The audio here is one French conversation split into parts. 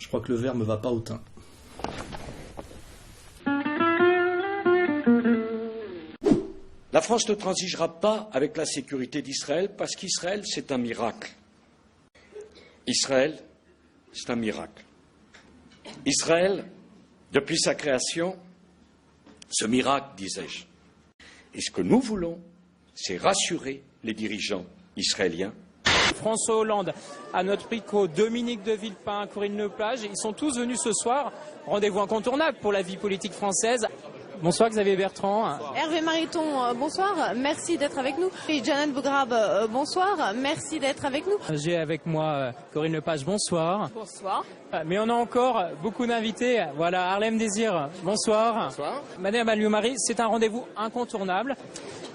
Je crois que le verre ne me va pas au teint. La France ne transigera pas avec la sécurité d'Israël parce qu'Israël, c'est un miracle. Israël, c'est un miracle. Israël, depuis sa création, ce miracle, disais-je. Et ce que nous voulons, c'est rassurer les dirigeants israéliens. François Hollande, Anne Picot, Dominique de Villepin, Corinne Lepage, ils sont tous venus ce soir. Rendez-vous incontournable pour la vie politique française. Bonsoir Xavier Bertrand. Hervé Mariton, bonsoir, merci d'être avec nous. Et Janet Bougrab, bonsoir, merci d'être avec nous. J'ai avec moi Corinne Lepage, bonsoir. Bonsoir. Mais on a encore beaucoup d'invités. Voilà, Harlem Désir, bonsoir. Bonsoir. Madame Alliot-Marie, c'est un rendez-vous incontournable.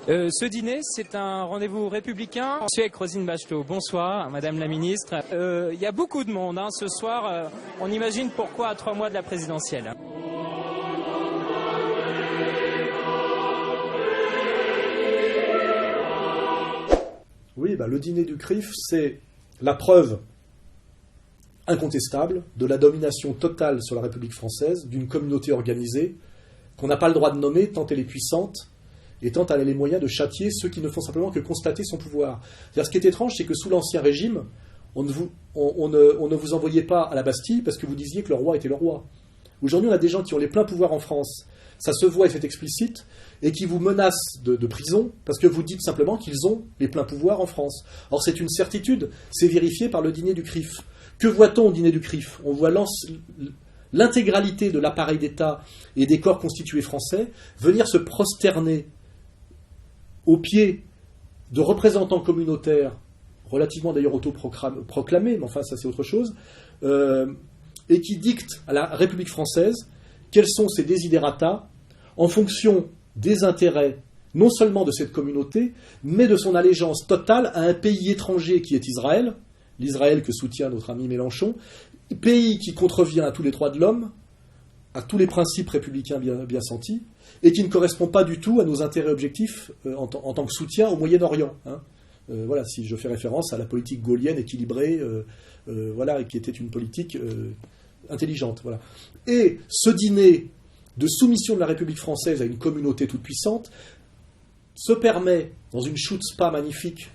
Ce dîner, c'est un rendez-vous républicain. Je suis avec Roselyne Bachelot. Bonsoir, Madame la Ministre. Il y a beaucoup de monde ce soir. On imagine pourquoi à 3 mois de la présidentielle. Oui, le dîner du CRIF, c'est la preuve incontestable de la domination totale sur la République française d'une communauté organisée qu'on n'a pas le droit de nommer tant elle est puissante et tant elle a les moyens de châtier ceux qui ne font simplement que constater son pouvoir. C'est-à-dire, ce qui est étrange, c'est que sous l'Ancien Régime, on ne vous envoyait pas à la Bastille parce que vous disiez que le roi était le roi. Aujourd'hui, on a des gens qui ont les pleins pouvoirs en France, ça se voit et c'est explicite, et qui vous menacent de prison parce que vous dites simplement qu'ils ont les pleins pouvoirs en France. Or, c'est une certitude, c'est vérifié par le dîner du CRIF. Que voit-on au dîner du CRIF? On voit l'intégralité de l'appareil d'État et des corps constitués français venir se prosterner aux pieds de représentants communautaires, relativement d'ailleurs autoproclamés, mais enfin ça c'est autre chose, et qui dictent à la République française quels sont ses desiderata en fonction des intérêts non seulement de cette communauté, mais de son allégeance totale à un pays étranger qui est Israël, l'Israël que soutient notre ami Mélenchon, pays qui contrevient à tous les droits de l'homme, à tous les principes républicains bien sentis, et qui ne correspond pas du tout à nos intérêts objectifs en tant que soutien au Moyen-Orient. Voilà, si je fais référence à la politique gaullienne équilibrée, voilà, qui était une politique intelligente. Voilà. Et ce dîner de soumission de la République française à une communauté toute puissante se permet, dans une chutzpah magnifique,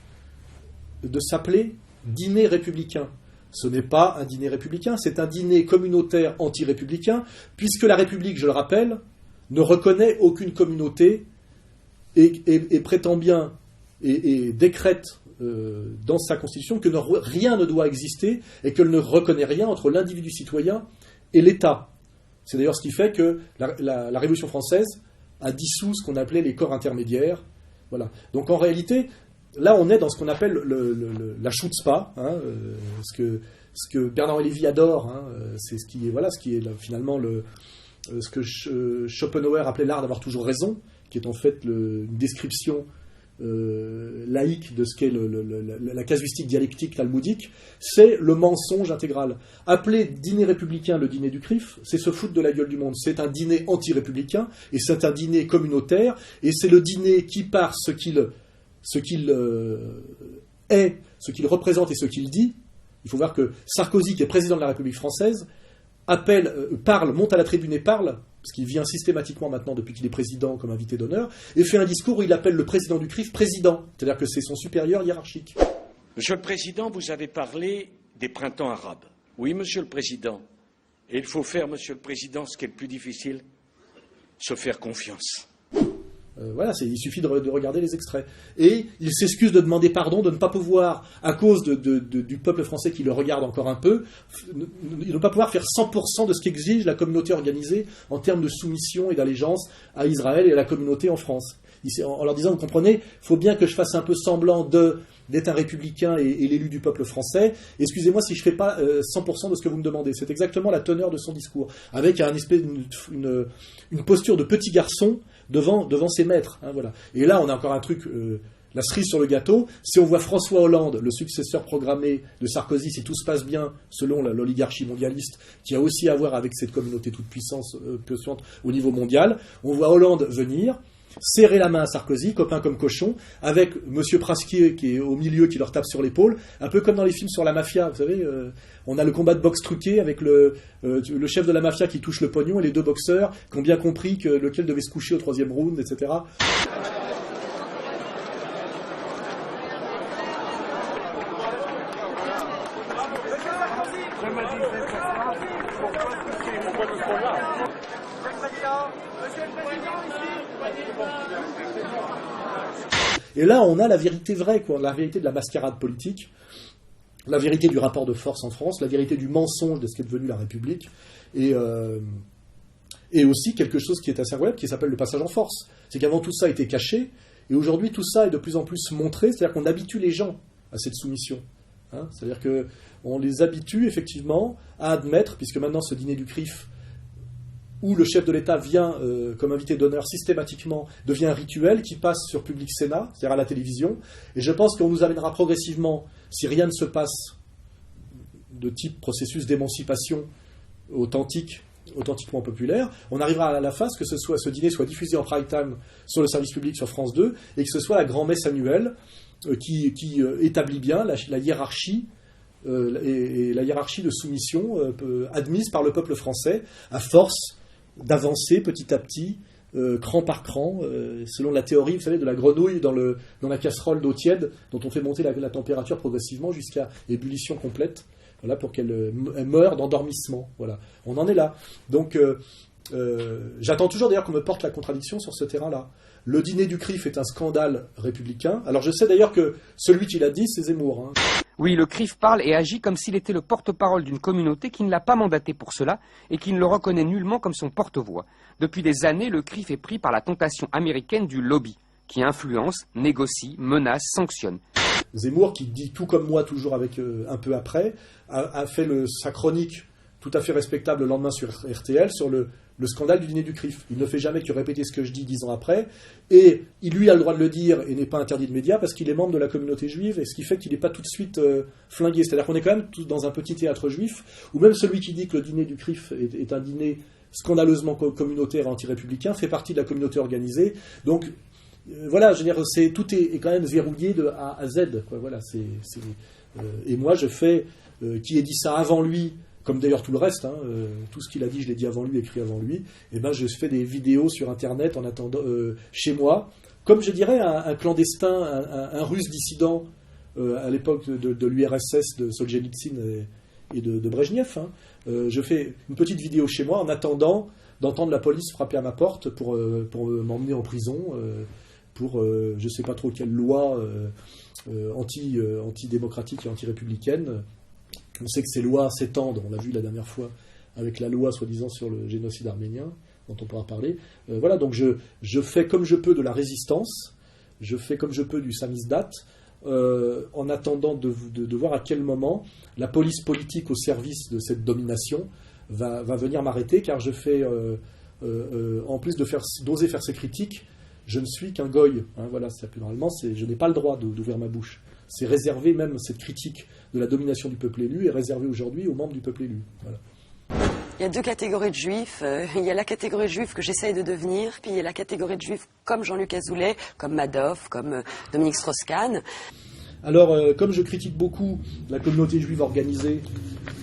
de s'appeler dîner républicain. Ce n'est pas un dîner républicain, c'est un dîner communautaire anti-républicain, puisque la République, je le rappelle, ne reconnaît aucune communauté et prétend bien et décrète dans sa constitution que rien ne doit exister et qu'elle ne reconnaît rien entre l'individu citoyen et l'État. C'est d'ailleurs ce qui fait que la Révolution française a dissous ce qu'on appelait les corps intermédiaires. Voilà. Donc en réalité, là on est dans ce qu'on appelle la chutzpah, ce que Bernard Lévy adore, c'est ce qui est finalement ce que Schopenhauer appelait l'art d'avoir toujours raison, qui est en fait une description laïque de ce qu'est la casuistique dialectique talmudique, c'est le mensonge intégral. Appeler dîner républicain le dîner du CRIF, c'est se foutre de la gueule du monde. C'est un dîner anti-républicain, et c'est un dîner communautaire, et c'est le dîner qui, par ce qu'il est, ce qu'il représente et ce qu'il dit. Il faut voir que Sarkozy, qui est président de la République française, monte à la tribune et parle, parce qu'il vient systématiquement maintenant depuis qu'il est président comme invité d'honneur, et fait un discours où il appelle le président du CRIF président, c'est-à-dire que c'est son supérieur hiérarchique. Monsieur le Président, vous avez parlé des printemps arabes. Oui, Monsieur le Président. Et il faut faire, Monsieur le Président, ce qui est le plus difficile, se faire confiance. Voilà, il suffit de regarder les extraits. Et il s'excuse de demander pardon, de ne pas pouvoir, à cause du peuple français qui le regarde encore un peu, ne pas pouvoir faire 100% de ce qu'exige la communauté organisée en termes de soumission et d'allégeance à Israël et à la communauté en France. En leur disant, vous comprenez, il faut bien que je fasse un peu semblant d'être un républicain et l'élu du peuple français. Excusez-moi si je ne fais pas 100% de ce que vous me demandez. C'est exactement la teneur de son discours, avec une posture de petit garçon devant ses maîtres. Voilà. Et là, on a encore un truc, la cerise sur le gâteau. Si on voit François Hollande, le successeur programmé de Sarkozy, si tout se passe bien, selon l'oligarchie mondialiste, qui a aussi à voir avec cette communauté toute puissante au niveau mondial, on voit Hollande venir, serrer la main à Sarkozy, copain comme cochon, avec Monsieur Prasquier qui est au milieu, qui leur tape sur l'épaule, un peu comme dans les films sur la mafia, vous savez, on a le combat de boxe truqué avec le chef de la mafia qui touche le pognon et les deux boxeurs qui ont bien compris que lequel devait se coucher au 3e round, etc. Et là, on a la vérité vraie, quoi, la vérité de la mascarade politique, la vérité du rapport de force en France, la vérité du mensonge de ce qu'est devenu la République, et aussi quelque chose qui est assez incroyable, qui s'appelle le passage en force. C'est qu'avant tout ça était caché, et aujourd'hui tout ça est de plus en plus montré, c'est-à-dire qu'on habitue les gens à cette soumission. Hein, c'est-à-dire qu'on les habitue effectivement à admettre, puisque maintenant ce dîner du CRIF, où le chef de l'État vient comme invité d'honneur systématiquement, devient un rituel qui passe sur Public Sénat, c'est-à-dire à la télévision. Et je pense qu'on nous amènera progressivement, si rien ne se passe de type processus d'émancipation authentiquement populaire, on arrivera à la phase que ce dîner soit diffusé en prime time sur le service public sur France 2, et que ce soit la grand-messe annuelle qui établit bien la hiérarchie et la hiérarchie de soumission admise par le peuple français à force d'avancer petit à petit, cran par cran, selon la théorie, vous savez, de la grenouille dans la casserole d'eau tiède, dont on fait monter la température progressivement jusqu'à ébullition complète, voilà, pour qu'elle meure d'endormissement. Voilà. On en est là. Donc, j'attends toujours d'ailleurs qu'on me porte la contradiction sur ce terrain-là. Le dîner du CRIF est un scandale républicain. Alors je sais d'ailleurs que celui qui l'a dit, c'est Zemmour. Hein. Oui, le CRIF parle et agit comme s'il était le porte-parole d'une communauté qui ne l'a pas mandaté pour cela et qui ne le reconnaît nullement comme son porte-voix. Depuis des années, le CRIF est pris par la tentation américaine du lobby, qui influence, négocie, menace, sanctionne. Zemmour, qui dit tout comme moi, toujours avec un peu après, a fait sa chronique tout à fait respectable le lendemain sur RTL sur le scandale du dîner du CRIF. Il ne fait jamais que répéter ce que je dis 10 ans après, et il lui a le droit de le dire et n'est pas interdit de médias parce qu'il est membre de la communauté juive, et ce qui fait qu'il n'est pas tout de suite flingué. C'est-à-dire qu'on est quand même tous dans un petit théâtre juif, où même celui qui dit que le dîner du CRIF est un dîner scandaleusement communautaire et anti-républicain fait partie de la communauté organisée. Donc voilà, je veux dire, tout est quand même verrouillé de A à Z. Quoi. Voilà, et moi, je fais, qui ai dit ça avant lui, comme d'ailleurs tout le reste, hein, tout ce qu'il a dit, je l'ai dit avant lui, écrit avant lui, et ben je fais des vidéos sur Internet en attendant chez moi, comme je dirais un clandestin, un russe dissident à l'époque de l'URSS, de Solzhenitsyn et de Brejnev. Hein. Je fais une petite vidéo chez moi en attendant d'entendre la police frapper à ma porte pour m'emmener en prison, pour je ne sais pas trop quelle loi antidémocratique et anti-républicaine. On sait que ces lois s'étendent, on l'a vu la dernière fois avec la loi soi-disant sur le génocide arménien, dont on pourra parler. Voilà, donc je fais comme je peux de la résistance, je fais comme je peux du samizdat, en attendant de voir à quel moment la police politique au service de cette domination va venir m'arrêter, car je fais, en plus d'oser faire ces critiques, je ne suis qu'un goy. Hein, voilà, normalement, je n'ai pas le droit d'ouvrir ma bouche. C'est réservé, même cette critique de la domination du peuple élu est réservée aujourd'hui aux membres du peuple élu. Voilà. Il y a deux catégories de juifs. Il y a la catégorie de juifs que j'essaye de devenir, puis il y a la catégorie de juifs comme Jean-Luc Azoulay, comme Madoff, comme Dominique Strauss-Kahn. Alors, comme je critique beaucoup la communauté juive organisée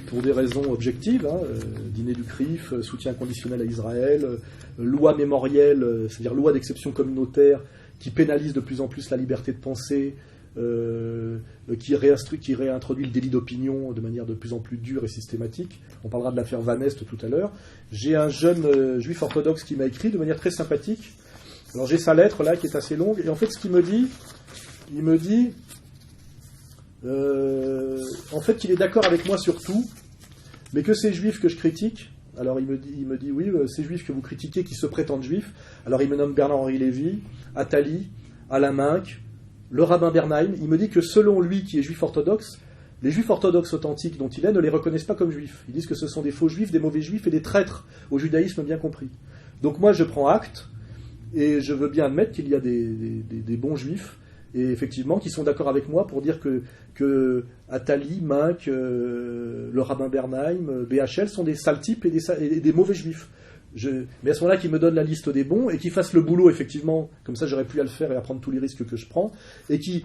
pour des raisons objectives, hein, dîner du CRIF, soutien inconditionnel à Israël, loi mémorielle, c'est-à-dire loi d'exception communautaire qui pénalise de plus en plus la liberté de penser, qui réintroduit le délit d'opinion de manière de plus en plus dure et systématique. On parlera de l'affaire Van Est tout à l'heure. J'ai un jeune juif orthodoxe qui m'a écrit de manière très sympathique. Alors j'ai sa lettre là qui est assez longue, et en fait ce qu'il me dit, il me dit en fait qu'il est d'accord avec moi sur tout, mais que ces juifs que je critique, alors il me dit oui, ces juifs que vous critiquez qui se prétendent juifs, alors il me nomme Bernard-Henri Lévy, Attali, Alain Minck, le rabbin Bernheim. Il me dit que selon lui, qui est juif orthodoxe, les juifs orthodoxes authentiques dont il est ne les reconnaissent pas comme juifs. Ils disent que ce sont des faux juifs, des mauvais juifs et des traîtres au judaïsme bien compris. Donc moi je prends acte, et je veux bien admettre qu'il y a des bons juifs, et effectivement qui sont d'accord avec moi pour dire que Attali, Minck, le rabbin Bernheim, BHL sont des sales types et des mauvais juifs. Mais à ce moment-là, qu'il me donne la liste des bons et qu'il fasse le boulot, effectivement, comme ça j'aurais plus à le faire et à prendre tous les risques que je prends, et qui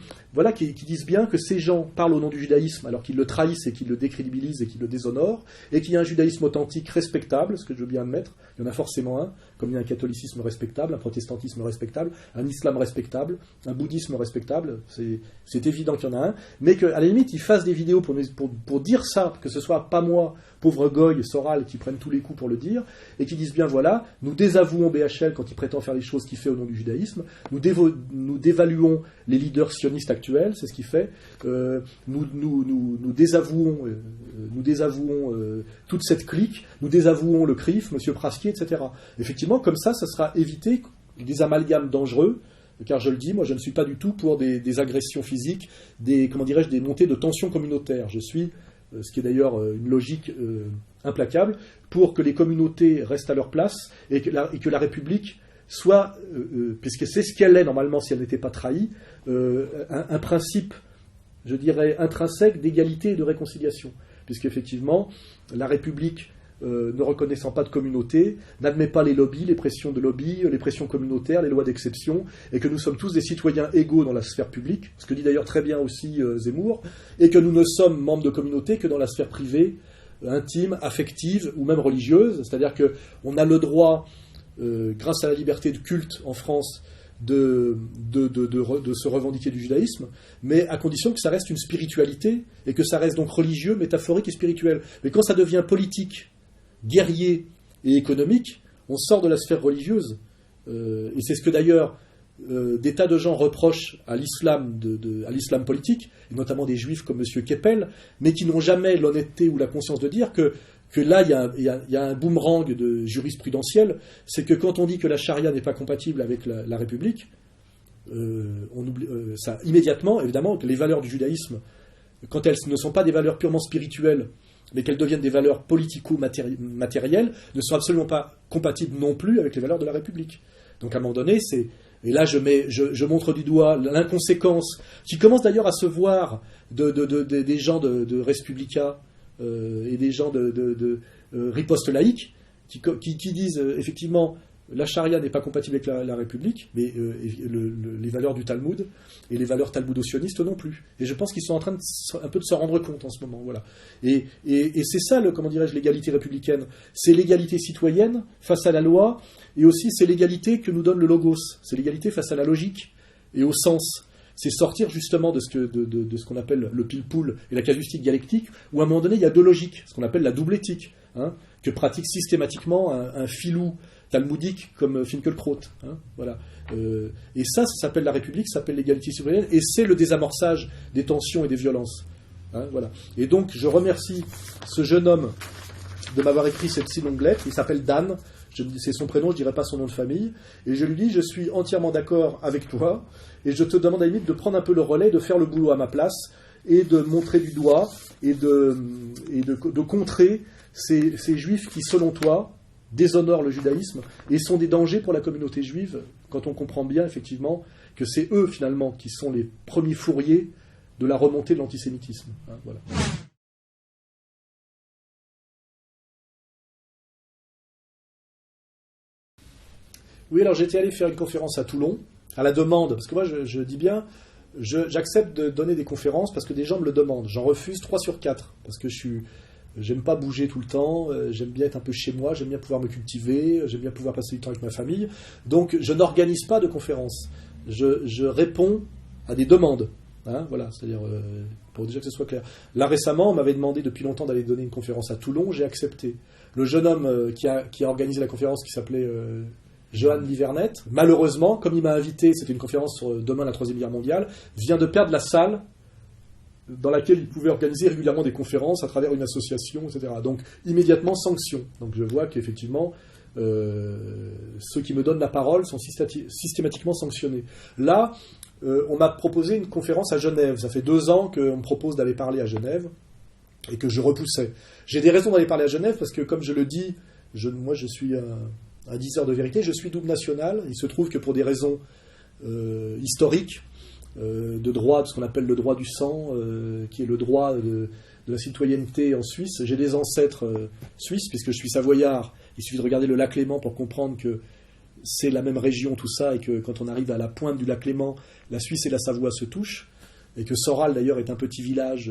disent bien que ces gens parlent au nom du judaïsme alors qu'ils le trahissent et qu'ils le décrédibilisent et qu'ils le déshonorent, et qu'il y a un judaïsme authentique respectable, ce que je veux bien admettre, il y en a forcément un, comme il y a un catholicisme respectable, un protestantisme respectable, un islam respectable, un bouddhisme respectable, c'est évident qu'il y en a un, mais qu'à la limite ils fassent des vidéos pour dire ça, que ce soit pas moi, pauvre goy, Soral, qui prennent tous les coups pour le dire, et qui disent bien voilà, nous désavouons BHL quand il prétend faire les choses qu'il fait au nom du judaïsme, nous dévaluons les leaders sionistes actuels, c'est ce qu'il fait, nous désavouons toute cette clique, nous désavouons le CRIF, M. Praskier, etc. Effectivement, comme ça sera évité des amalgames dangereux, car je le dis, moi je ne suis pas du tout pour des agressions physiques, des montées de tensions communautaires. Je suis, ce qui est d'ailleurs une logique implacable, pour que les communautés restent à leur place et que la République soit, puisque c'est ce qu'elle est normalement si elle n'était pas trahie, un principe, je dirais, intrinsèque d'égalité et de réconciliation. Puisqu'effectivement, la République, ne reconnaissant pas de communauté, n'admet pas les lobbies, les pressions de lobby, les pressions communautaires, les lois d'exception, et que nous sommes tous des citoyens égaux dans la sphère publique, ce que dit d'ailleurs très bien aussi Zemmour, et que nous ne sommes membres de communauté que dans la sphère privée, intime, affective ou même religieuse, c'est-à-dire qu'on a le droit, grâce à la liberté de culte en France, de se revendiquer du judaïsme, mais à condition que ça reste une spiritualité, et que ça reste donc religieux, métaphorique et spirituel. Mais quand ça devient politique, guerrier et économique, on sort de la sphère religieuse. Et c'est ce que d'ailleurs des tas de gens reprochent à l'islam, à l'islam politique, et notamment des juifs comme M. Keppel, mais qui n'ont jamais l'honnêteté ou la conscience de dire que là, il y a un boomerang de jurisprudentiel, c'est que quand on dit que la charia n'est pas compatible avec la République, on oublie ça immédiatement, évidemment, que les valeurs du judaïsme, quand elles ne sont pas des valeurs purement spirituelles, mais qu'elles deviennent des valeurs politico-matérielles, ne sont absolument pas compatibles non plus avec les valeurs de la République. Donc à un moment donné, et là je montre du doigt l'inconséquence, qui commence d'ailleurs à se voir des gens de Res Publica et des gens de riposte laïque, qui disent effectivement la charia n'est pas compatible avec la République, mais les valeurs du Talmud et les valeurs talmudo-sionistes non plus. Et je pense qu'ils sont en train un peu de se rendre compte en ce moment. Voilà. Et c'est ça, l'égalité républicaine. C'est l'égalité citoyenne face à la loi, et aussi c'est l'égalité que nous donne le logos. C'est l'égalité face à la logique et au sens. C'est sortir justement de ce qu'on appelle le pile-poule et la casuistique dialectique, où à un moment donné il y a deux logiques, ce qu'on appelle la double éthique, que pratique systématiquement un filou talmudique comme Finkielkraut. Voilà. Et ça s'appelle la République, ça s'appelle l'égalité citoyenne, et c'est le désamorçage des tensions et des violences. Voilà. Et donc je remercie ce jeune homme de m'avoir écrit cette si longue lettre. Il s'appelle Dan, c'est son prénom, je ne dirai pas son nom de famille, et je lui dis, je suis entièrement d'accord avec toi, et je te demande à la limite de prendre un peu le relais, de faire le boulot à ma place, et de montrer du doigt, et de contrer ces juifs qui, selon toi, déshonorent le judaïsme, et sont des dangers pour la communauté juive, quand on comprend bien, effectivement, que c'est eux, finalement, qui sont les premiers fourriers de la remontée de l'antisémitisme. Voilà. Oui, alors j'étais allé faire une conférence à Toulon, à la demande, parce que moi je dis bien, j'accepte de donner des conférences parce que des gens me le demandent. J'en refuse 3 sur 4, parce que j'aime pas bouger tout le temps, j'aime bien être un peu chez moi, j'aime bien pouvoir me cultiver, j'aime bien pouvoir passer du temps avec ma famille. Donc je n'organise pas de conférences. Je réponds à des demandes. Voilà, c'est-à-dire, pour déjà que ce soit clair. Là récemment, on m'avait demandé depuis longtemps d'aller donner une conférence à Toulon, j'ai accepté. Le jeune homme qui a organisé la conférence, qui s'appelait Johan Livernet, malheureusement, comme il m'a invité, c'était une conférence sur demain la 3e guerre mondiale, vient de perdre la salle dans laquelle il pouvait organiser régulièrement des conférences à travers une association, etc. Donc, immédiatement, sanction. Donc, je vois qu'effectivement, ceux qui me donnent la parole sont systématiquement sanctionnés. Là, on m'a proposé une conférence à Genève. Ça fait 2 ans qu'on me propose d'aller parler à Genève et que je repoussais. J'ai des raisons d'aller parler à Genève parce que, comme je le dis, moi, je suis un diseur de vérité, je suis double national. Il se trouve que pour des raisons historiques, de droit, de ce qu'on appelle le droit du sang, qui est le droit de la citoyenneté en Suisse. J'ai des ancêtres suisses, puisque je suis savoyard. Il suffit de regarder le lac Léman pour comprendre que c'est la même région, tout ça, et que quand on arrive à la pointe du lac Léman, la Suisse et la Savoie se touchent, et que Soral, d'ailleurs, est un petit village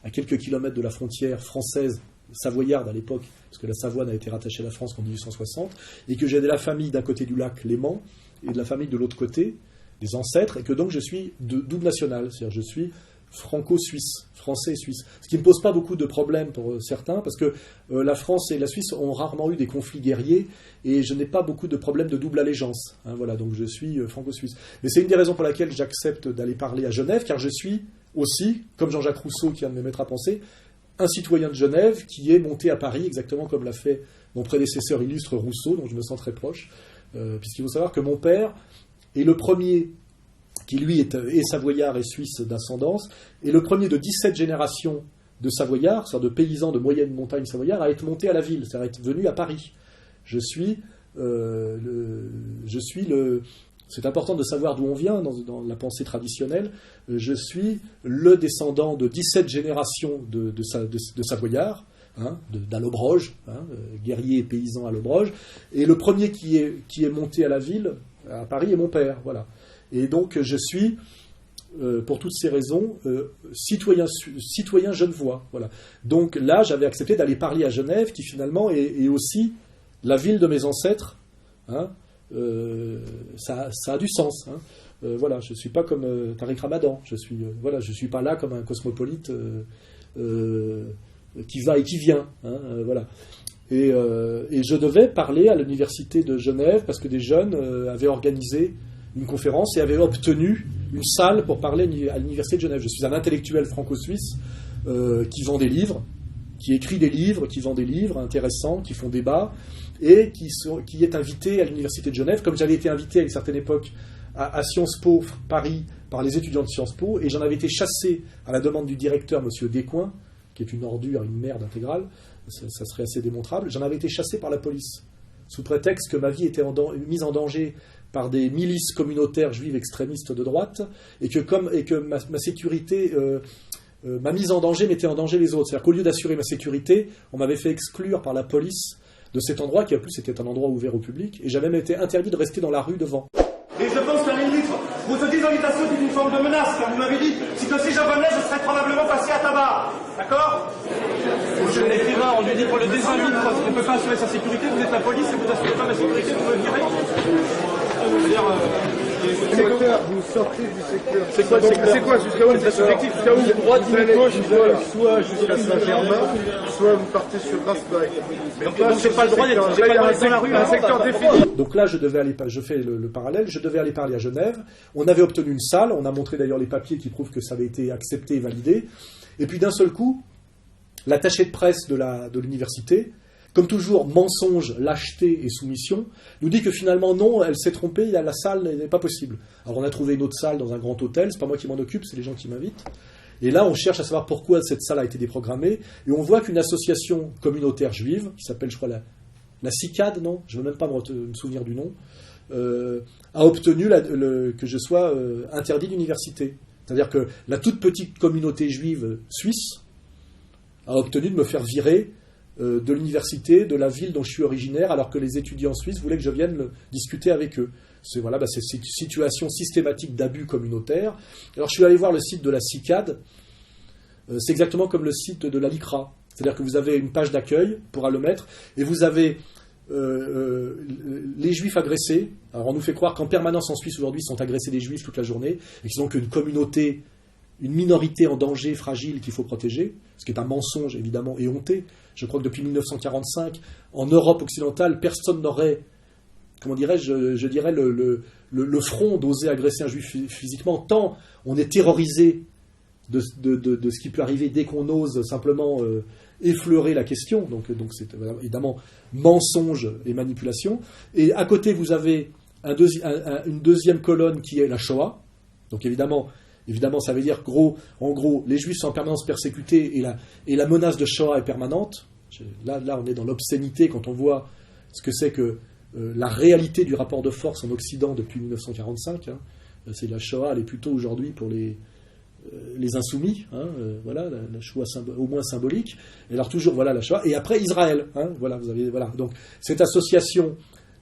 à quelques kilomètres de la frontière française, savoyarde à l'époque, parce que la Savoie n'a été rattachée à la France qu'en 1860, et que j'ai de la famille d'un côté du lac Léman, et de la famille de l'autre côté, des ancêtres, et que donc je suis de double national, c'est-à-dire je suis franco-suisse, français et suisse. Ce qui ne me pose pas beaucoup de problèmes pour certains, parce que la France et la Suisse ont rarement eu des conflits guerriers, et je n'ai pas beaucoup de problèmes de double allégeance. Voilà, donc je suis franco-suisse. Mais c'est une des raisons pour laquelle j'accepte d'aller parler à Genève, car je suis aussi, comme Jean-Jacques Rousseau, qui est un de mes maîtres à penser, un citoyen de Genève qui est monté à Paris, exactement comme l'a fait mon prédécesseur illustre Rousseau, dont je me sens très proche, puisqu'il faut savoir que mon père est le premier, qui lui est savoyard et suisse d'ascendance, et le premier de 17 générations de savoyards, c'est-à-dire de paysans de moyenne montagne savoyards, à être monté à la ville, c'est-à-dire à être venu à Paris. C'est important de savoir d'où on vient dans la pensée traditionnelle. Je suis le descendant de 17 générations de savoyards, d'Allobroge, guerrier et paysan à Allobroge, et le premier qui est monté à la ville, à Paris, est mon père. Voilà. Et donc je suis, pour toutes ces raisons, citoyen genevois. Voilà. Donc là, j'avais accepté d'aller parler à Genève, qui finalement est aussi la ville de mes ancêtres. Ça a du sens. Voilà, je ne suis pas comme Tariq Ramadan. Je suis pas là comme un cosmopolite qui va et qui vient. Voilà. Et je devais parler à l'université de Genève parce que des jeunes avaient organisé une conférence et avaient obtenu une salle pour parler à l'université de Genève. Je suis un intellectuel franco-suisse qui vend des livres, qui écrit des livres, qui vend des livres intéressants, qui font débat, et qui est invité à l'université de Genève, comme j'avais été invité à une certaine époque à Sciences Po Paris par les étudiants de Sciences Po, et j'en avais été chassé à la demande du directeur, M. Descoings, qui est une ordure, une merde intégrale, ça serait assez démontrable, j'en avais été chassé par la police, sous prétexte que ma vie était mise en danger par des milices communautaires juives extrémistes de droite, et que ma sécurité... ma mise en danger mettait en danger les autres. C'est-à-dire qu'au lieu d'assurer ma sécurité, on m'avait fait exclure par la police de cet endroit, qui en plus était un endroit ouvert au public, et j'avais même été interdit de rester dans la rue devant. Et je pense qu'un ministre, votre désinvitation est une forme de menace, car vous m'avez dit, si je venais, je serais probablement passé à tabac. D'accord? Monsieur l'écrivain, on lui dit pour le désinvite, parce qu'on ne peut pas assurer sa sécurité, vous êtes la police et vous n'assurez pas ma sécurité, vous me virez. Secteur, vous sortez du secteur. C'est quoi le secteur? C'est quoi? Jusqu'à où? C'est subjectif. Jusqu'à où? Droite, gauche, soit jusqu'à Saint-Germain, soit vous partez sur Raspail. Donc c'est pas le droit d'être dans la rue. Un secteur défini. Donc là, je fais le parallèle, je devais aller parler à Genève. On avait obtenu une salle, on a montré d'ailleurs les papiers qui prouvent que ça avait été accepté et validé. Et puis d'un seul coup, l'attaché de presse de l'université, comme toujours, mensonge, lâcheté et soumission, nous dit que finalement, non, elle s'est trompée, la salle n'est pas possible. Alors on a trouvé une autre salle dans un grand hôtel, c'est pas moi qui m'en occupe, c'est les gens qui m'invitent. Et là, on cherche à savoir pourquoi cette salle a été déprogrammée, et on voit qu'une association communautaire juive, qui s'appelle, je crois, la CICAD, non, je ne veux même pas me souvenir du nom, a obtenu que je sois interdit d'université. C'est-à-dire que la toute petite communauté juive suisse a obtenu de me faire virer de l'université, de la ville dont je suis originaire, alors que les étudiants suisses voulaient que je vienne discuter avec eux. C'est cette situation systématique d'abus communautaires. Alors je suis allé voir le site de la CICAD, c'est exactement comme le site de la LICRA. C'est-à-dire que vous avez une page d'accueil pour le mettre, et vous avez les juifs agressés. Alors on nous fait croire qu'en permanence en Suisse aujourd'hui sont agressés des juifs toute la journée, et qu'ils n'ont qu'une communauté, une minorité en danger, fragile, qu'il faut protéger, ce qui est un mensonge évidemment éhonté. Je crois que depuis 1945, en Europe occidentale, personne n'aurait, comment dirais-je, je dirais le front d'oser agresser un juif physiquement, tant on est terrorisé de ce qui peut arriver dès qu'on ose simplement effleurer la question. Donc c'est évidemment mensonge et manipulation. Et à côté, vous avez une deuxième colonne qui est la Shoah. Donc évidemment, ça veut dire en gros, les Juifs sont en permanence persécutés et la menace de Shoah est permanente. Là, on est dans l'obscénité quand on voit ce que c'est que la réalité du rapport de force en Occident depuis 1945. C'est la Shoah, elle est plutôt aujourd'hui pour les insoumis, voilà, la Shoah au moins symbolique. Et alors toujours, voilà, la Shoah. Et après Israël, voilà, vous avez, voilà. Donc cette association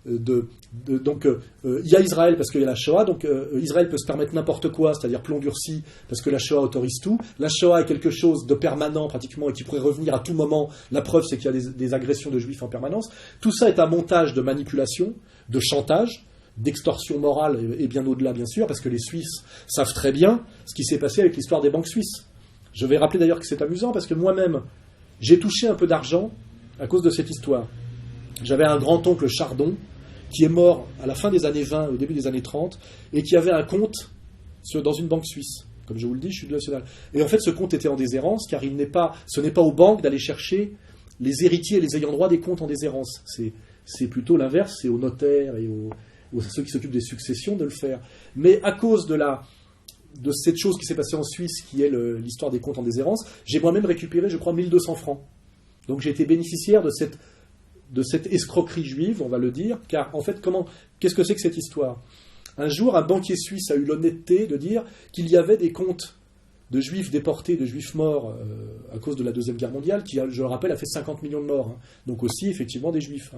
donc il y a Israël parce qu'il y a la Shoah, donc Israël peut se permettre n'importe quoi, c'est-à-dire plomb durci, parce que la Shoah autorise tout. La Shoah est quelque chose de permanent pratiquement et qui pourrait revenir à tout moment. La preuve, c'est qu'il y a des agressions de juifs en permanence. Tout ça est un montage de manipulation, de chantage, d'extorsion morale et bien au-delà, bien sûr, parce que les Suisses savent très bien ce qui s'est passé avec l'histoire des banques suisses. Je vais rappeler d'ailleurs que c'est amusant parce que moi-même, j'ai touché un peu d'argent à cause de cette histoire. J'avais un grand-oncle Chardon qui est mort à la fin des années 20, au début des années 30, et qui avait un compte dans une banque suisse. Comme je vous le dis, je suis national. Et en fait, ce compte était en déshérence, car ce n'est pas aux banques d'aller chercher les héritiers et les ayants droit des comptes en déshérence. C'est plutôt l'inverse, c'est aux notaires et aux ceux qui s'occupent des successions de le faire. Mais à cause de cette chose qui s'est passée en Suisse, qui est l'histoire des comptes en déshérence, j'ai moi-même récupéré, je crois, 1200 francs. Donc j'ai été bénéficiaire de cette escroquerie juive, on va le dire, car en fait, qu'est-ce que c'est que cette histoire ? Un jour, un banquier suisse a eu l'honnêteté de dire qu'il y avait des comptes de juifs déportés, de juifs morts à cause de la Deuxième Guerre mondiale, qui, je le rappelle, a fait 50 millions de morts. Donc aussi, effectivement, des juifs,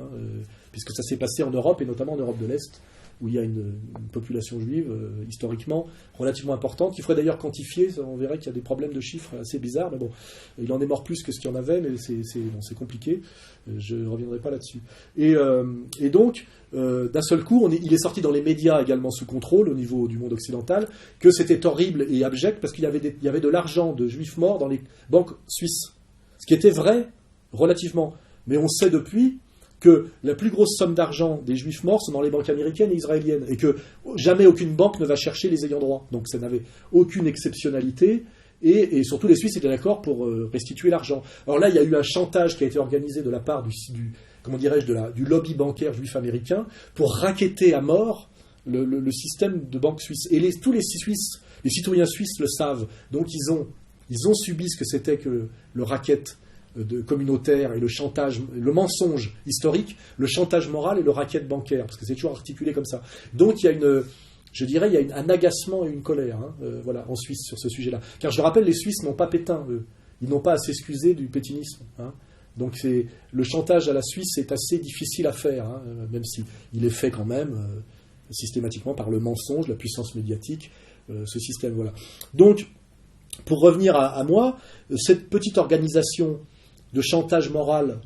puisque ça s'est passé en Europe, et notamment en Europe de l'Est, où il y a une population juive, historiquement, relativement importante, qui ferait d'ailleurs quantifier, on verrait qu'il y a des problèmes de chiffres assez bizarres, mais bon, il en est mort plus que ce qu'il y en avait, mais c'est compliqué, je ne reviendrai pas là-dessus. Et donc, d'un seul coup, il est sorti dans les médias également sous contrôle, au niveau du monde occidental, que c'était horrible et abject, parce qu'il y avait de l'argent de juifs morts dans les banques suisses. Ce qui était vrai, relativement. Mais on sait depuis que la plus grosse somme d'argent des juifs morts sont dans les banques américaines et israéliennes, et que jamais aucune banque ne va chercher les ayants droit. Donc ça n'avait aucune exceptionnalité, et surtout les Suisses étaient d'accord pour restituer l'argent. Alors là, il y a eu un chantage qui a été organisé de la part du lobby bancaire juif américain pour racketter à mort le système de banque suisse. Et tous les citoyens suisses le savent. Donc ils ont subi ce que c'était que le racket communautaire et le chantage, le mensonge historique, le chantage moral et le racket bancaire, parce que c'est toujours articulé comme ça. Donc il y a un agacement et une colère, voilà, en Suisse sur ce sujet-là. Car je rappelle, les Suisses n'ont pas pétain, eux. Ils n'ont pas à s'excuser du pétinisme. Donc le chantage à la Suisse est assez difficile à faire, même si il est fait quand même systématiquement par le mensonge, la puissance médiatique, ce système. Voilà. Donc, pour revenir à moi, cette petite organisation de chantage moral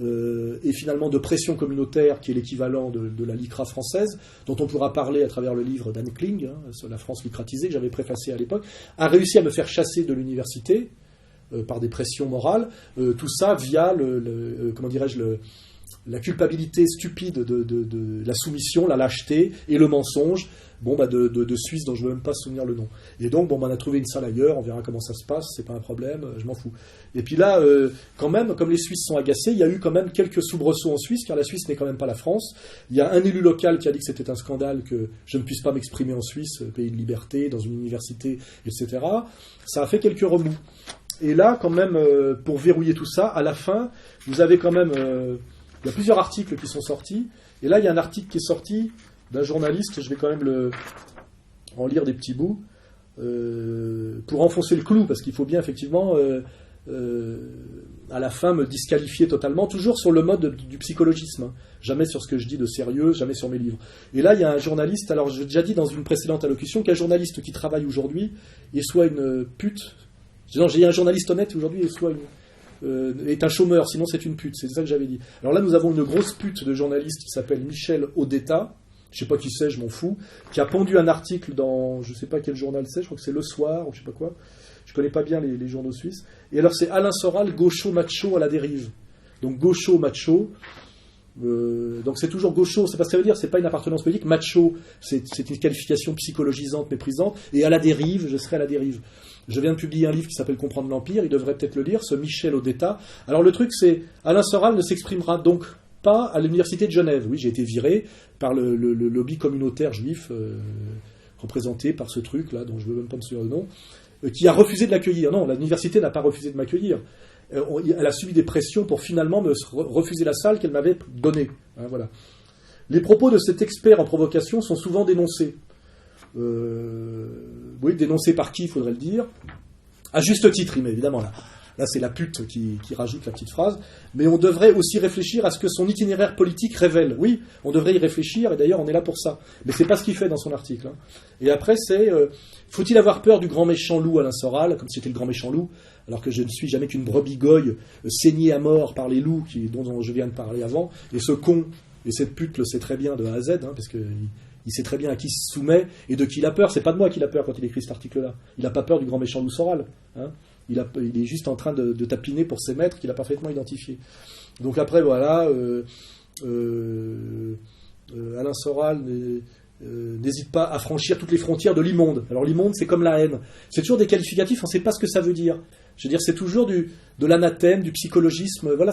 et finalement de pression communautaire, qui est l'équivalent de la LICRA française, dont on pourra parler à travers le livre d'Anne Kling, sur la France licratisée, que j'avais préfacé à l'époque, a réussi à me faire chasser de l'université par des pressions morales, tout ça via la culpabilité stupide de la soumission, la lâcheté et le mensonge, de Suisse dont je ne veux même pas se souvenir le nom. Et donc, on a trouvé une salle ailleurs, on verra comment ça se passe, c'est pas un problème, je m'en fous. Et puis là, quand même, comme les Suisses sont agacés, il y a eu quand même quelques soubresauts en Suisse, car la Suisse n'est quand même pas la France. Il y a un élu local qui a dit que c'était un scandale que je ne puisse pas m'exprimer en Suisse, pays de liberté, dans une université, etc. Ça a fait quelques remous. Et là, quand même, pour verrouiller tout ça, à la fin, vous avez quand même... il y a plusieurs articles qui sont sortis. Et là, il y a un article qui est sorti d'un journaliste, je vais quand même en lire des petits bouts, pour enfoncer le clou, parce qu'il faut bien, effectivement, à la fin, me disqualifier totalement, toujours sur le mode du psychologisme. Jamais sur ce que je dis de sérieux, jamais sur mes livres. Et là, il y a un journaliste, alors j'ai déjà dit dans une précédente allocution, qu'un journaliste qui travaille aujourd'hui est soit une pute... Non, j'ai dit un journaliste honnête aujourd'hui est soit est un chômeur, sinon c'est une pute, c'est ça que j'avais dit. Alors là, nous avons une grosse pute de journaliste qui s'appelle Michel Odetta, je sais pas qui c'est, je m'en fous, qui a pondu un article dans, je sais pas quel journal c'est, je crois que c'est Le Soir, ou je sais pas quoi, je connais pas bien les journaux suisses, et alors c'est Alain Soral, gaucho macho à la dérive. Donc gaucho macho, donc c'est toujours gaucho, c'est pas ce que ça veut dire, c'est pas une appartenance politique, macho, c'est une qualification psychologisante, méprisante, et à la dérive, je serai à la dérive. Je viens de publier un livre qui s'appelle Comprendre l'Empire, il devrait peut-être le lire, ce Michel Odetta. Alors le truc c'est, Alain Soral ne s'exprimera donc pas à l'université de Genève. Oui, j'ai été viré par le lobby communautaire juif, représenté par ce truc-là, dont je ne veux même pas me souvenir le nom, qui a refusé de l'accueillir. Non, l'université n'a pas refusé de m'accueillir. Elle a subi des pressions pour finalement me refuser la salle qu'elle m'avait donnée. Voilà. Les propos de cet expert en provocation sont souvent dénoncés. oui, dénoncé par qui, il faudrait le dire. À juste titre, mais évidemment, là c'est la pute qui rajoute la petite phrase. Mais on devrait aussi réfléchir à ce que son itinéraire politique révèle. Oui, on devrait y réfléchir, et d'ailleurs, on est là pour ça. Mais c'est pas ce qu'il fait dans son article. Hein. Et après, c'est faut-il avoir peur du grand méchant loup Alain Soral, comme si c'était le grand méchant loup, alors que je ne suis jamais qu'une brebis goye saignée à mort par les loups dont je viens de parler avant. Et ce con et cette pute le sait très bien de A à Z, hein, parce que il sait très bien à qui il se soumet et de qui il a peur. C'est pas de moi qu'il a peur quand il écrit cet article-là. Il n'a pas peur du grand méchant loup Soral. Hein. Il est juste en train de tapiner pour ses maîtres qu'il a parfaitement identifiés. Donc après, voilà, Alain Soral n'hésite pas à franchir toutes les frontières de l'immonde. Alors l'immonde, c'est comme la haine. C'est toujours des qualificatifs, on ne sait pas ce que ça veut dire. Je veux dire, c'est toujours de l'anathème, du psychologisme. Voilà,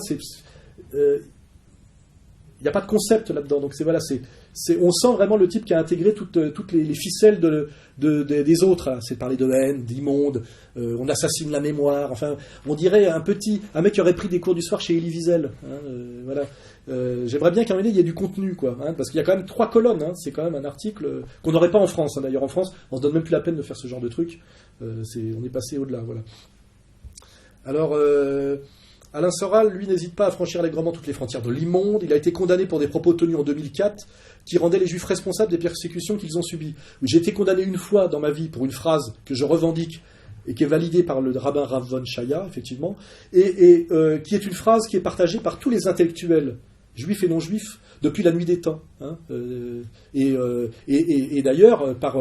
il n'y a pas de concept là-dedans. Donc on sent vraiment le type qui a intégré toutes les ficelles des autres. Hein. C'est parler de haine, d'immonde, on assassine la mémoire. Enfin, on dirait un mec qui aurait pris des cours du soir chez Elie Wiesel. Hein, voilà. J'aimerais bien qu'à un moment donné, il y ait du contenu, quoi. Hein, parce qu'il y a quand même 3 colonnes. Hein, c'est quand même un article qu'on n'aurait pas en France. Hein. D'ailleurs, en France, on se donne même plus la peine de faire ce genre de truc. On est passé au-delà. Voilà. Alors. Alain Soral, lui, n'hésite pas à franchir allègrement toutes les frontières de l'immonde. Il a été condamné pour des propos tenus en 2004 qui rendaient les Juifs responsables des persécutions qu'ils ont subies. J'ai été condamné une fois dans ma vie pour une phrase que je revendique et qui est validée par le rabbin Rav von Chaya, effectivement, et qui est une phrase qui est partagée par tous les intellectuels, juifs et non juifs, depuis la nuit des temps. Hein, et d'ailleurs, par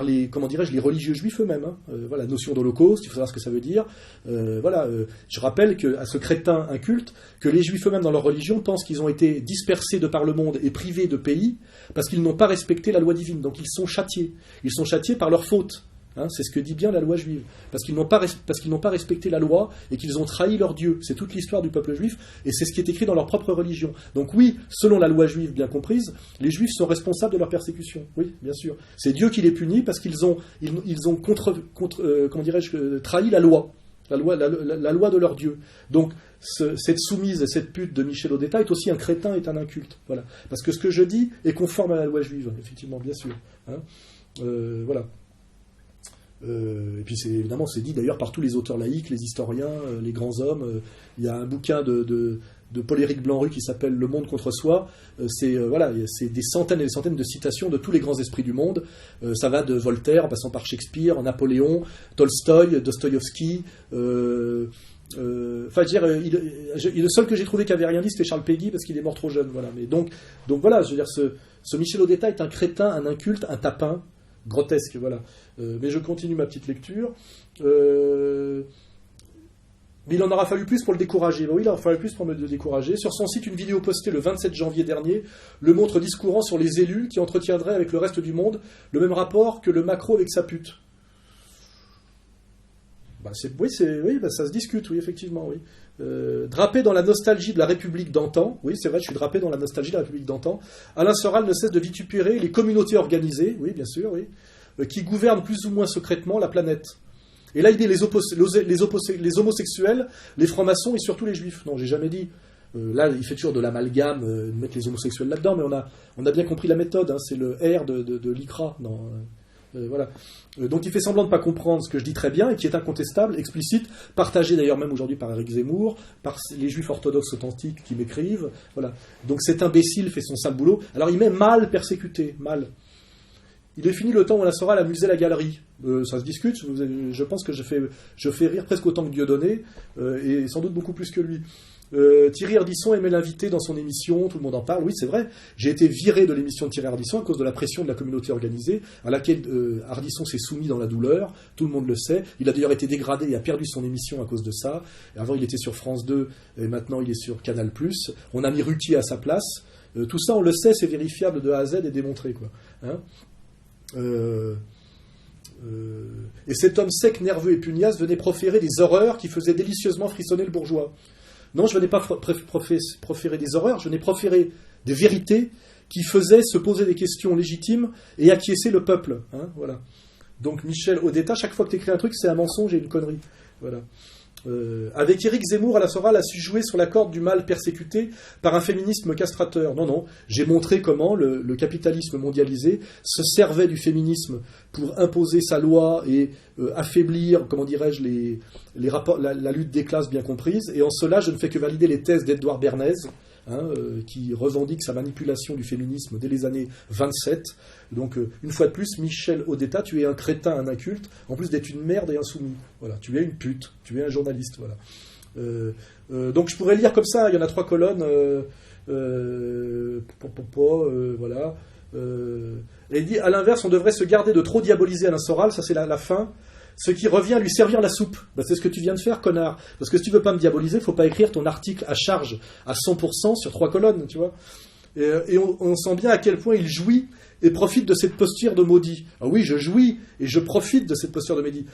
les, comment dirais-je, les religieux juifs eux-mêmes. Hein. Voilà, la notion d'holocauste, il faut savoir ce que ça veut dire. Je rappelle à ce crétin inculte que les juifs eux-mêmes dans leur religion pensent qu'ils ont été dispersés de par le monde et privés de pays parce qu'ils n'ont pas respecté la loi divine. Donc ils sont châtiés. Ils sont châtiés par leur faute. Hein, c'est ce que dit bien la loi juive. Parce qu'ils n'ont pas respecté la loi et qu'ils ont trahi leur Dieu. C'est toute l'histoire du peuple juif et c'est ce qui est écrit dans leur propre religion. Donc oui, selon la loi juive bien comprise, les juifs sont responsables de leur persécution. Oui, bien sûr. C'est Dieu qui les punit parce qu'ils ont comment dirais-je, trahi la loi. La loi de leur Dieu. Donc cette soumise et cette pute de Michel Odetta est aussi un crétin, est un inculte. Voilà. Parce que ce que je dis est conforme à la loi juive, effectivement, bien sûr. Hein. Voilà. Et puis évidemment c'est dit d'ailleurs par tous les auteurs laïcs, les historiens, les grands hommes. Il y a un bouquin de Paul-Éric Blanru qui s'appelle Le monde contre soi. C'est des centaines et des centaines de citations de tous les grands esprits du monde. Ça va de Voltaire en passant par Shakespeare, Napoléon, Tolstoï, Dostoïevski. Le seul que j'ai trouvé qui avait rien dit, c'était Charles Péguy parce qu'il est mort trop jeune. Voilà. Mais donc voilà, je veux dire, ce Michel Odetta est un crétin, un inculte, un tapin. Grotesque, voilà. Mais je continue ma petite lecture. Mais il en aura fallu plus pour le décourager. Oui, il en aura fallu plus pour me décourager. Sur son site, une vidéo postée le 27 janvier dernier le montre discourant sur les élus qui entretiendraient avec le reste du monde le même rapport que le maquereau avec sa pute. Ça se discute, oui, effectivement, oui. Drapé dans la nostalgie de la République d'antan, oui, c'est vrai, je suis drapé dans la nostalgie de la République d'antan, Alain Soral ne cesse de vitupérer les communautés organisées, oui, bien sûr, oui, qui gouvernent plus ou moins secrètement la planète. Et là, il dit les homosexuels, les francs-maçons et surtout les juifs. Non, j'ai jamais dit. Là, il fait toujours de l'amalgame, de mettre les homosexuels là-dedans, mais on a bien compris la méthode, hein, c'est le R de l'ICRA. Voilà. Donc il fait semblant de ne pas comprendre ce que je dis très bien et qui est incontestable, explicite, partagé d'ailleurs même aujourd'hui par Éric Zemmour, par les juifs orthodoxes authentiques qui m'écrivent. Voilà. Donc cet imbécile fait son sale boulot. Alors il met mal persécuté, mal. Il est fini le temps où Alain Soral amusait la galerie. Ça se discute, je pense que je fais rire presque autant que Dieudonné, et sans doute beaucoup plus que lui. Thierry Ardisson aimait l'inviter dans son émission, tout le monde en parle, oui c'est vrai, j'ai été viré de l'émission de Thierry Ardisson à cause de la pression de la communauté organisée, à laquelle Ardisson s'est soumis dans la douleur, tout le monde le sait, il a d'ailleurs été dégradé et a perdu son émission à cause de ça, avant il était sur France 2, et maintenant il est sur Canal+, on a mis Ruquier à sa place, tout ça on le sait, c'est vérifiable de A à Z et démontré, quoi. Hein. Et cet homme sec, nerveux et pugnace venait proférer des horreurs qui faisaient délicieusement frissonner le bourgeois. Non, je n'ai pas proféré des horreurs, je n'ai proféré des vérités qui faisaient se poser des questions légitimes et acquiescer le peuple. Hein, voilà. Donc Michel Odetta, chaque fois que tu écris un truc, c'est un mensonge et une connerie. Voilà. Avec Éric Zemmour, Alain Soral a su jouer sur la corde du mal persécuté par un féminisme castrateur. Non, j'ai montré comment le capitalisme mondialisé se servait du féminisme pour imposer sa loi et affaiblir, comment dirais-je, les rapports, la lutte des classes bien comprise. Et en cela, je ne fais que valider les thèses d'Edouard Bernays, qui revendique sa manipulation du féminisme dès les années 27. Donc, une fois de plus, Michel Odetta, tu es un crétin, un inculte, en plus d'être une merde et un soumis. Voilà, tu es une pute, tu es un journaliste. Voilà. Donc, je pourrais lire comme ça, il y en a 3 colonnes. Voilà. Et il dit, à l'inverse, on devrait se garder de trop diaboliser Alain Soral, ça c'est la fin. Ce qui revient à lui servir la soupe. C'est ce que tu viens de faire, connard. Parce que si tu veux pas me diaboliser, il faut pas écrire ton article à charge à 100% sur 3 colonnes, tu vois. Et on sent bien à quel point il jouit et profite de cette posture de maudit. Ah oui, je jouis et je profite de cette posture de maudit.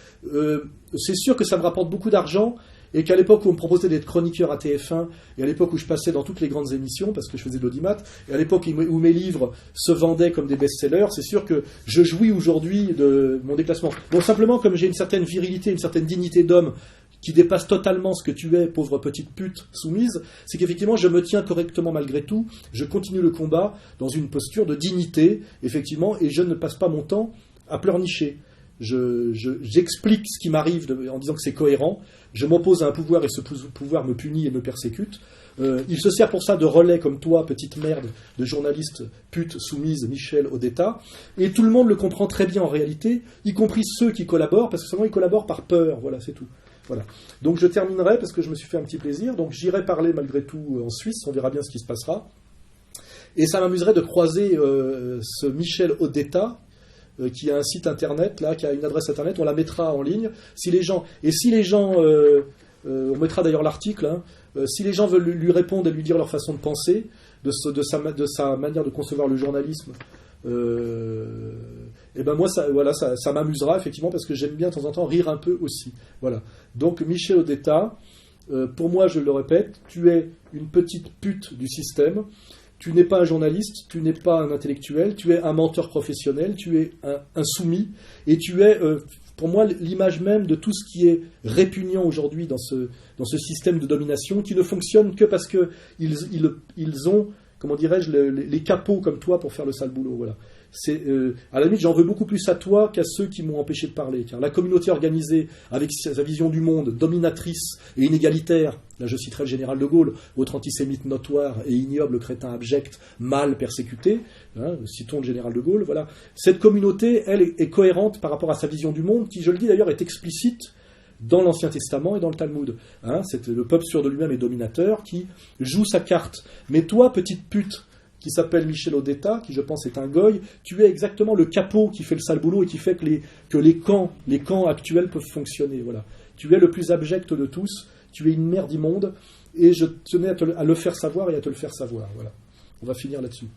C'est sûr que ça me rapporte beaucoup d'argent et qu'à l'époque où on me proposait d'être chroniqueur à TF1 et à l'époque où je passais dans toutes les grandes émissions parce que je faisais de l'audimat et à l'époque où mes livres se vendaient comme des best-sellers, c'est sûr que je jouis aujourd'hui de mon déplacement. Bon, simplement comme j'ai une certaine virilité, une certaine dignité d'homme qui dépasse totalement ce que tu es, pauvre petite pute soumise, c'est qu'effectivement je me tiens correctement malgré tout, je continue le combat dans une posture de dignité, effectivement, et je ne passe pas mon temps à pleurnicher. J'explique ce qui m'arrive en disant que c'est cohérent, je m'oppose à un pouvoir et ce pouvoir me punit et me persécute. Il se sert pour ça de relais comme toi, petite merde, de journaliste pute soumise Michel Odetta, et tout le monde le comprend très bien en réalité, y compris ceux qui collaborent, parce que seulement ils collaborent par peur, voilà, c'est tout. Voilà. Donc je terminerai, parce que je me suis fait un petit plaisir, donc j'irai parler malgré tout en Suisse, on verra bien ce qui se passera, et ça m'amuserait de croiser ce Michel Odetta, qui a un site internet, là, qui a une adresse internet, on la mettra en ligne. Si les gens, on mettra d'ailleurs l'article, si les gens veulent lui répondre et lui dire leur façon de penser, de sa manière de concevoir le journalisme, et ben moi, ça m'amusera effectivement parce que j'aime bien de temps en temps rire un peu aussi. Voilà. Donc Michel Odetta, pour moi, je le répète, tu es une petite pute du système. Tu n'es pas un journaliste, tu n'es pas un intellectuel, tu es un menteur professionnel, tu es un soumis, et tu es, pour moi, l'image même de tout ce qui est répugnant aujourd'hui dans ce système de domination, qui ne fonctionne que parce qu'ils ont, comment dirais-je, les capots comme toi pour faire le sale boulot. Voilà. À la limite, j'en veux beaucoup plus à toi qu'à ceux qui m'ont empêché de parler. Car la communauté organisée, avec sa vision du monde dominatrice et inégalitaire, là je citerai le général de Gaulle, votre antisémite notoire et ignoble crétin abject, mal persécuté, citons le général de Gaulle, voilà. Cette communauté, elle, est cohérente par rapport à sa vision du monde, qui, je le dis d'ailleurs, est explicite dans l'Ancien Testament et dans le Talmud. C'est le peuple sûr de lui-même et dominateur qui joue sa carte. Mais toi, petite pute, qui s'appelle Michel Odetta, qui je pense est un goy, tu es exactement le capot qui fait le sale boulot et qui fait que les camps actuels peuvent fonctionner. Voilà. Tu es le plus abject de tous, tu es une merde immonde, et je tenais à le faire savoir et à te le faire savoir. Voilà. On va finir là-dessus.